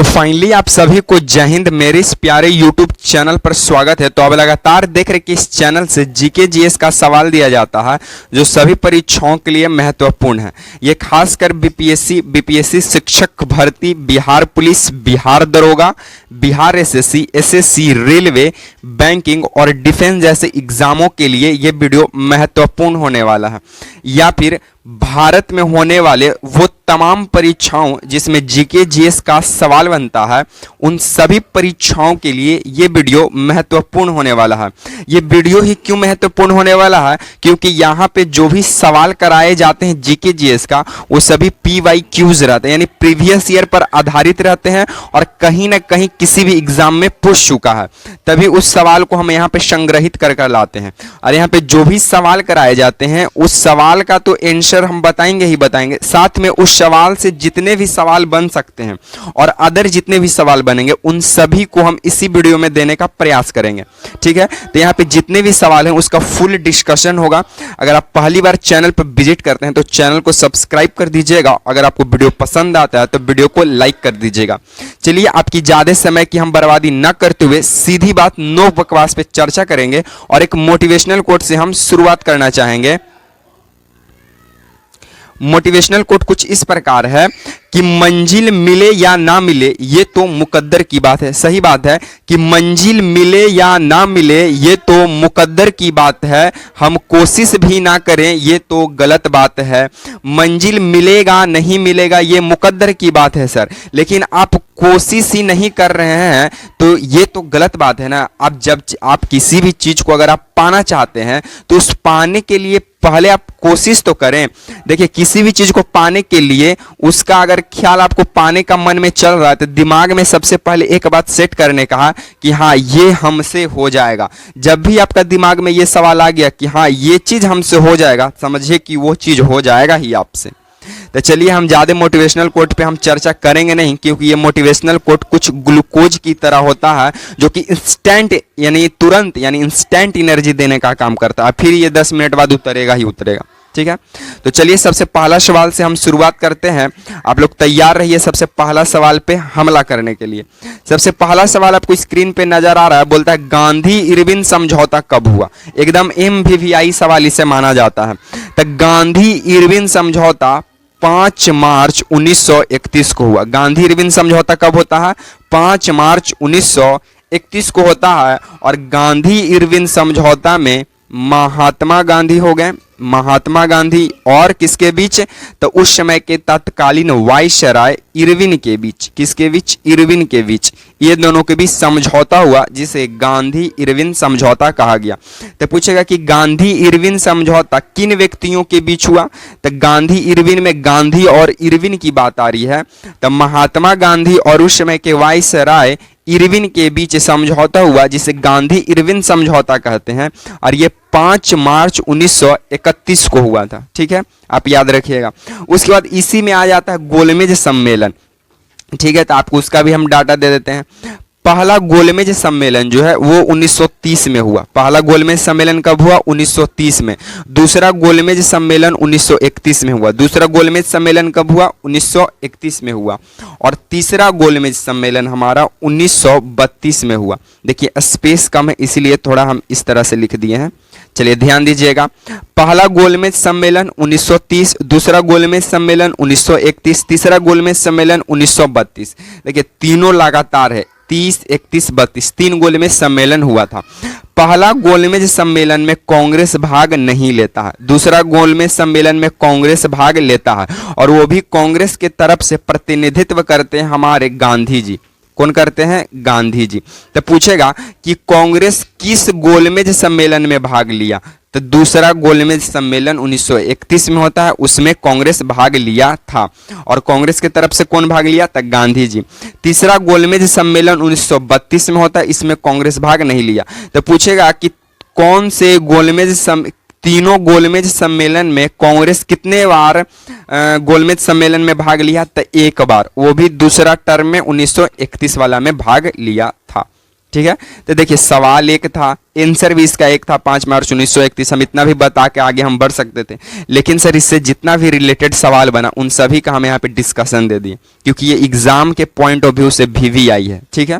तो फाइनली आप सभी को जय हिंद। मेरे इस प्यारे YouTube चैनल पर स्वागत है। तो अब लगातार देख रहे कि इस चैनल से जीके जीएस का सवाल दिया जाता है जो सभी परीक्षाओं के लिए महत्वपूर्ण है। ये खासकर बीपीएससी शिक्षक भर्ती, बिहार पुलिस, बिहार दरोगा, बिहार एसएससी, रेलवे, बैंकिंग और डिफेंस जैसे एग्जामों के लिए ये वीडियो महत्वपूर्ण होने वाला है। या फिर भारत में होने वाले वो तमाम परीक्षाओं जिसमें जीके जीएस का सवाल बनता है, उन सभी परीक्षाओं के लिए ये वीडियो महत्वपूर्ण होने वाला है। ये वीडियो ही क्यों महत्वपूर्ण होने वाला है? क्योंकि यहाँ पे जो भी सवाल कराए जाते हैं जीके जीएस का, वो सभी PYQs रहते हैं, यानी प्रीवियस ईयर पर आधारित रहते हैं और कहीं ना कहीं किसी भी एग्जाम में पूछ चुका है, तभी उस सवाल को हम यहाँ पे संग्रहित कर लाते हैं। और यहाँ पे जो भी सवाल कराए जाते हैं उस सवाल का तो आंसर हम बताएंगे ही बताएंगे, साथ में उस सवाल से जितने भी सवाल बन सकते हैं और अदर जितने भी सवाल बनेंगे उन सभी को हम इसी वीडियो में देने का प्रयास करेंगे। ठीक है, तो यहाँ पे जितने भी सवाल हैं उसका फुल डिस्कशन होगा। अगर आप पहली बार चैनल पर विजिट करते हैं तो चैनल को सब्सक्राइब कर दीजिएगा। अगर आपको वीडियो पसंद आता है तो वीडियो को लाइक कर दीजिएगा। चलिए, आपकी ज्यादा समय की हम बर्बादी न करते हुए सीधी बात, नो बकवास पे चर्चा करेंगे और एक मोटिवेशनल कोट से हम शुरुआत करना चाहेंगे। मोटिवेशनल कोट कुछ इस प्रकार है कि मंजिल मिले या ना मिले ये तो मुकद्दर की बात है। सही बात है कि मंजिल मिले या ना मिले ये तो मुकद्दर की बात है, हम कोशिश भी ना करें ये तो गलत बात है। मंजिल मिलेगा नहीं मिलेगा ये मुकद्दर की बात है सर, लेकिन आप कोशिश ही नहीं कर रहे हैं तो ये तो गलत बात है ना। अब जब आप किसी भी चीज को अगर आप पाना चाहते हैं तो उस पाने के लिए पहले आप कोशिश तो करें। देखिए, किसी भी चीज को पाने के लिए उसका अगर ख्याल आपको पाने का मन में चल रहा है तो दिमाग में सबसे पहले एक बात सेट करने का कि हाँ ये हमसे हो जाएगा। जब भी आपका दिमाग में ये सवाल आ गया कि हाँ ये चीज हमसे हो जाएगा, समझिए कि वो चीज हो जाएगा ही आपसे। तो चलिए, हम ज़्यादा मोटिवेशनल कोट पे हम चर्चा करेंगे नहीं, क्योंकि ये मोटिवेशनल कोट कुछ ग्लूकोज की तरह होता है जो कि इंस्टेंट यानी तुरंत यानी इंस्टेंट एनर्जी देने का काम करता है, फिर ये 10 मिनट बाद उतरेगा ही उतरेगा। ठीक है, तो चलिए सबसे पहला सवाल से हम शुरुआत करते हैं। आप लोग तैयार रहिए सबसे पहला सवाल पे हमला करने के लिए। सबसे पहला सवाल आपको स्क्रीन पे नजर आ रहा है, बोलता है गांधी इरविन समझौता कब हुआ? एकदम MVVI सवाल इसे माना जाता है। तो गांधी इरविन समझौता 5 मार्च 1931 को हुआ। गांधी इरविन समझौता कब होता है? 5 मार्च 1931 को होता है। और गांधी इरविन समझौता में महात्मा गांधी हो गए, महात्मा गांधी और किसके बीच? तो उस समय के तत्कालीन वायसराय इरविन के बीच। किसके बीच? इरविन के बीच। ये दोनों के बीच समझौता हुआ जिसे गांधी इरविन समझौता कहा गया। तो पूछेगा कि गांधी इरविन समझौता किन व्यक्तियों के बीच हुआ? तो गांधी इरविन में गांधी और इरविन की बात आ रही है। तो महात्मा गांधी और उस समय के वायसराय इरविन के बीच समझौता हुआ जिसे गांधी इरविन समझौता कहते हैं। और ये 5 मार्च 1931 को हुआ था। ठीक है, आप याद रखिएगा। उसके बाद इसी में आ जाता है गोलमेज सम्मेलन। ठीक है, तो आपको उसका भी हम डाटा दे देते हैं। पहला गोलमेज सम्मेलन जो है वो 1930 में हुआ। पहला गोलमेज सम्मेलन कब हुआ? 1930 में। दूसरा गोलमेज सम्मेलन 1931 में हुआ। दूसरा गोलमेज सम्मेलन कब हुआ? 1931 में हुआ। और तीसरा गोलमेज सम्मेलन हमारा 1932 में हुआ। देखिए स्पेस कम है इसीलिए थोड़ा हम इस तरह से लिख दिए हैं। चलिए ध्यान दीजिएगा, पहला गोलमेज सम्मेलन 1930, दूसरा गोलमेज सम्मेलन 1931, तीसरा गोलमेज सम्मेलन 1932। देखिए तीनों लगातार है, 30, 31, 32, 3 गोलमेज सम्मेलन हुआ था। पहला गोलमेज सम्मेलन में कांग्रेस भाग नहीं लेता है, दूसरा गोलमेज सम्मेलन में कांग्रेस भाग लेता है और वो भी कांग्रेस के तरफ से प्रतिनिधित्व करते हैं हमारे गांधी जी। कौन करते हैं? गांधी जी। तो पूछेगा कि कांग्रेस किस गोलमेज सम्मेलन में भाग लिया? तो दूसरा गोलमेज सम्मेलन 1931 में होता है, उसमें कांग्रेस भाग लिया था। और कांग्रेस की तरफ से कौन भाग लिया? तक गांधी जी। तीसरा गोलमेज सम्मेलन 1932 में होता है, इसमें कांग्रेस भाग नहीं लिया। तो पूछेगा कि कौन से तीनों गोलमेज सम्मेलन में कांग्रेस कितने बार गोलमेज सम्मेलन में भाग लिया? तो एक बार, वो भी दूसरा टर्म में 1931 वाला में भाग लिया था। ठीक है। तो देखिए सवाल एक था, आंसर भी इसका एक था, 5 मार्च 1931। हम इतना भी बता के आगे हम बढ़ सकते थे, लेकिन सर इससे जितना भी रिलेटेड सवाल बना उन सभी का हम यहाँ पे डिस्कशन दे दिए, क्योंकि ये एग्जाम के पॉइंट ऑफ व्यू से भी आई है। ठीक है,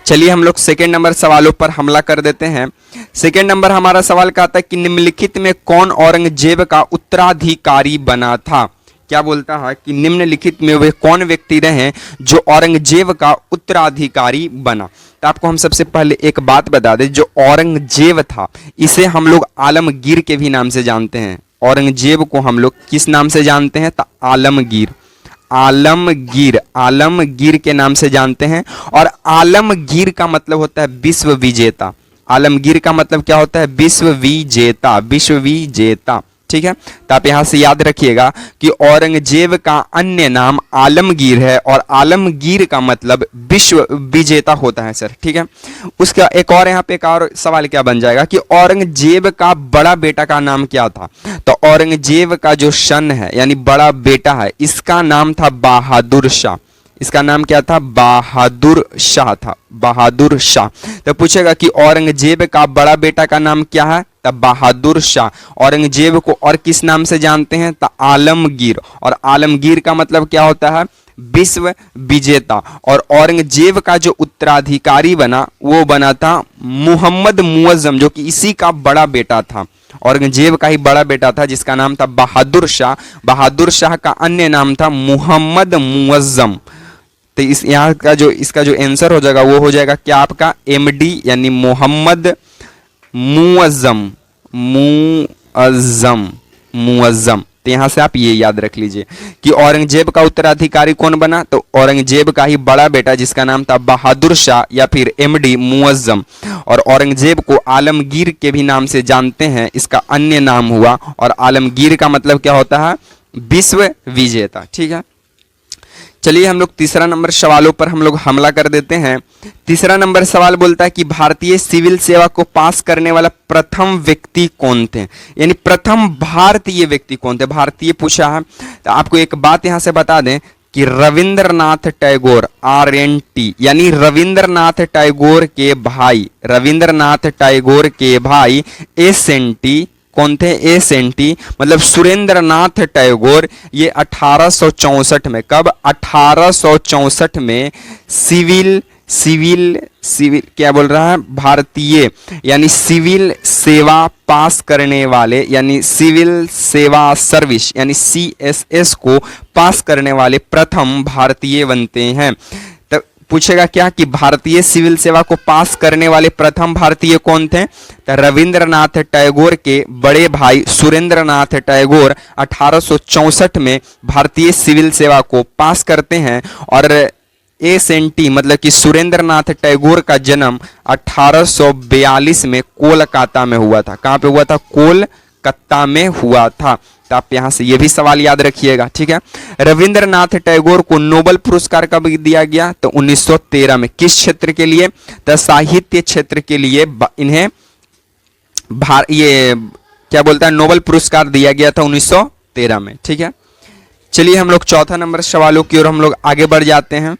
चलिए हम लोग सेकेंड नंबर सवालों पर हमला कर देते हैं। सेकेंड नंबर हमारा सवाल कहता है कि निम्नलिखित में कौन औरंगजेब का उत्तराधिकारी बना था। क्या बोलता है कि निम्नलिखित में वे कौन व्यक्ति रहे जो औरंगजेब का उत्तराधिकारी बना। तो आपको हम सबसे पहले एक बात बता दें, जो औरंगजेब था इसे हम लोग आलमगीर के भी नाम से जानते हैं। औरंगजेब को हम लोग किस नाम से जानते हैं? तो आलमगीर, आलमगीर, आलमगीर के नाम से जानते हैं। और आलमगीर का मतलब होता है विश्व विजेता। आलमगीर का मतलब क्या होता है? विश्व विजेता, विश्व विजेता। ठीक है, तो आप यहां से याद रखिएगा कि औरंगजेब का अन्य नाम आलमगीर है और आलमगीर का मतलब विश्व विजेता होता है सर। ठीक है, उसका एक और यहाँ पे एक और सवाल क्या बन जाएगा कि औरंगजेब का बड़ा बेटा का नाम क्या था। तो औरंगजेब का जो सन है यानी बड़ा बेटा है, इसका नाम था बहादुर शाह। इसका नाम क्या था? बहादुर शाह था, बहादुर शाह। तो पूछेगा कि औरंगजेब का बड़ा बेटा का नाम क्या है? तब बहादुर शाह। औरंगजेब को और किस नाम से जानते हैं? तो आलमगीर। और आलमगीर का मतलब क्या होता है? विश्व विजेता। और औरंगजेब का जो उत्तराधिकारी बना वो बना था मोहम्मद मुअज्जम, जो कि इसी का बड़ा बेटा था। औरंगजेब का ही बड़ा बेटा था जिसका नाम था बहादुर शाह। बहादुर शाह का अन्य नाम था मोहम्मद मुअज्जम। तो इस यहाँ का जो इसका जो आंसर हो जाएगा वो हो जाएगा क्या आपका? एमडी यानी मोहम्मद मुअज्जम, मुअज्जम, मुअज्जम। तो यहां से आप ये याद रख लीजिए कि औरंगजेब का उत्तराधिकारी कौन बना? तो औरंगजेब का ही बड़ा बेटा जिसका नाम था बहादुर शाह या फिर एमडी मुअज्जम। और औरंगजेब को आलमगीर के भी नाम से जानते हैं, इसका अन्य नाम हुआ। और आलमगीर का मतलब क्या होता है? विश्व विजेता। ठीक है, चलिए हम लोग तीसरा नंबर सवालों पर हम लोग हमला कर देते हैं। तीसरा नंबर सवाल बोलता है कि भारतीय सिविल सेवा को पास करने वाला प्रथम व्यक्ति कौन थे, यानी प्रथम भारतीय व्यक्ति कौन थे। भारतीय पूछा है, तो आपको एक बात यहां से बता दें कि रविंद्रनाथ टैगोर, RNT, यानी रविंद्रनाथ टैगोर के भाई, रविंद्रनाथ टैगोर के भाई SNT कौन थे? SNT मतलब सुरेंद्रनाथ टैगोर। ये 1864 में, कब? 1864 में सिविल क्या बोल रहा है? भारतीय यानी सिविल सेवा पास करने वाले, यानी सिविल सेवा सर्विस यानी CSS को पास करने वाले प्रथम भारतीय बनते हैं। पूछेगा क्या कि भारतीय सिविल सेवा को पास करने वाले प्रथम भारतीय कौन थे? तो रविंद्रनाथ टैगोर के बड़े भाई सुरेंद्रनाथ टैगोर 1864 में भारतीय सिविल सेवा को पास करते हैं। और SNT मतलब कि सुरेंद्रनाथ टैगोर का जन्म 1842 में कोलकाता में हुआ था। कहां पे हुआ था? कोलकाता में हुआ था। तो आप यहां से ये भी सवाल याद रखिएगा। ठीक है, रविंद्रनाथ टैगोर को नोबेल पुरस्कार कब दिया गया? तो 1913 में। किस क्षेत्र के लिए? तो साहित्य क्षेत्र के लिए इन्हें ये क्या बोलता है? नोबेल पुरस्कार दिया गया था 1913 में। ठीक है, चलिए हम लोग चौथा नंबर सवालों की ओर हम लोग आगे बढ़ जाते हैं।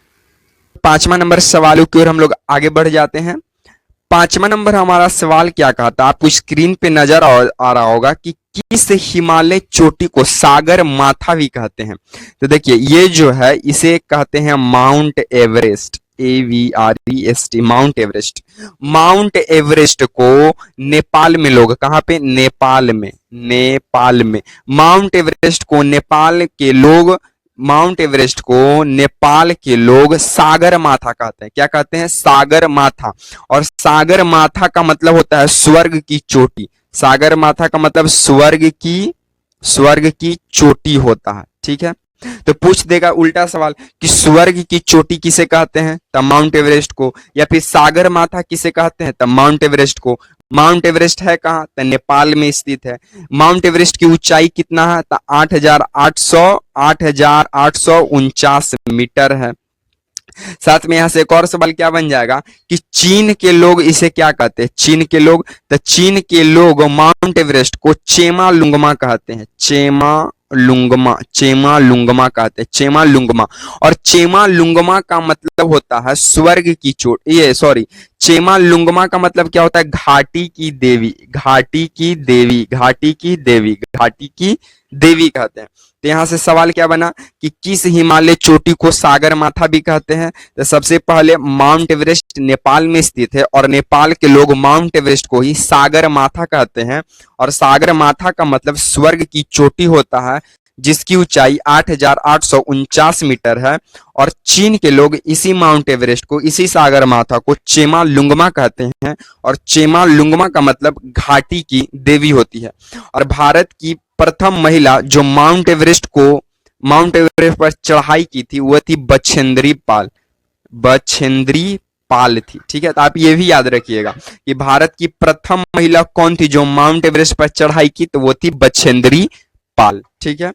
पांचवा नंबर सवालों की ओर हम लोग आगे बढ़ जाते हैं। पांचवा नंबर हमारा सवाल क्या कहता है? आपको स्क्रीन पे नजर आ रहा होगा कि किस हिमालय चोटी को सागर माथा भी कहते हैं। तो देखिए ये जो है इसे कहते हैं mount Everest, AVREST, mount Everest. Mount Everest को नेपाल में लोग, कहां पे? नेपाल में, नेपाल में। माउंट एवरेस्ट को नेपाल के लोग, माउंट एवरेस्ट को नेपाल के लोग सागर माथा कहते हैं। क्या कहते हैं? सागर माथा। और सागर माथा का मतलब होता है स्वर्ग की चोटी। सागर माथा का मतलब स्वर्ग की चोटी होता है। ठीक है, तो पूछ देगा उल्टा सवाल कि स्वर्ग की चोटी किसे कहते हैं? तब माउंट एवरेस्ट को। या फिर सागर माथा किसे कहते हैं? तब माउंट एवरेस्ट को। माउंट एवरेस्ट है कहां? तो नेपाल में स्थित है। माउंट एवरेस्ट की ऊंचाई कितना है? तो 8,849 मीटर है। साथ में यहां से एक और सवाल क्या बन जाएगा कि चीन के लोग इसे क्या कहते हैं? चीन के लोग, तो चीन के लोग माउंट एवरेस्ट को चेमा लुंगमा कहते हैं। चेमा लुंगमा, चेमा लुंगमा कहते हैं, चेमा लुंगमा। और चेमा लुंगमा का मतलब होता है स्वर्ग की चोट, ये सॉरी, चेमा लुंगमा का मतलब क्या होता है, घाटी की देवी, घाटी की देवी, घाटी की देवी, घाटी की देवी कहते हैं। तो यहां से सवाल क्या बना कि किस हिमालय चोटी को सागर माथा भी कहते हैं। तो सबसे पहले माउंट एवरेस्ट नेपाल में स्थित है और नेपाल के लोग माउंट एवरेस्ट को ही सागर माथा कहते हैं। और सागर माथा का मतलब स्वर्ग की चोटी होता है, जिसकी ऊंचाई 8,849 मीटर है। और चीन के लोग इसी माउंट एवरेस्ट को, इसी सागर माथा को चेमा लुंगमा कहते हैं। और चेमा लुंगमा का मतलब घाटी की देवी होती है। और भारत की प्रथम महिला जो माउंट एवरेस्ट पर चढ़ाई की थी वह थी बछेंद्री पाल, बछेंद्री पाल थी। ठीक है, तो आप ये भी याद रखिएगा कि भारत की प्रथम महिला कौन थी जो माउंट एवरेस्ट पर चढ़ाई की, तो वो थी बछेंद्री पाल। ठीक है।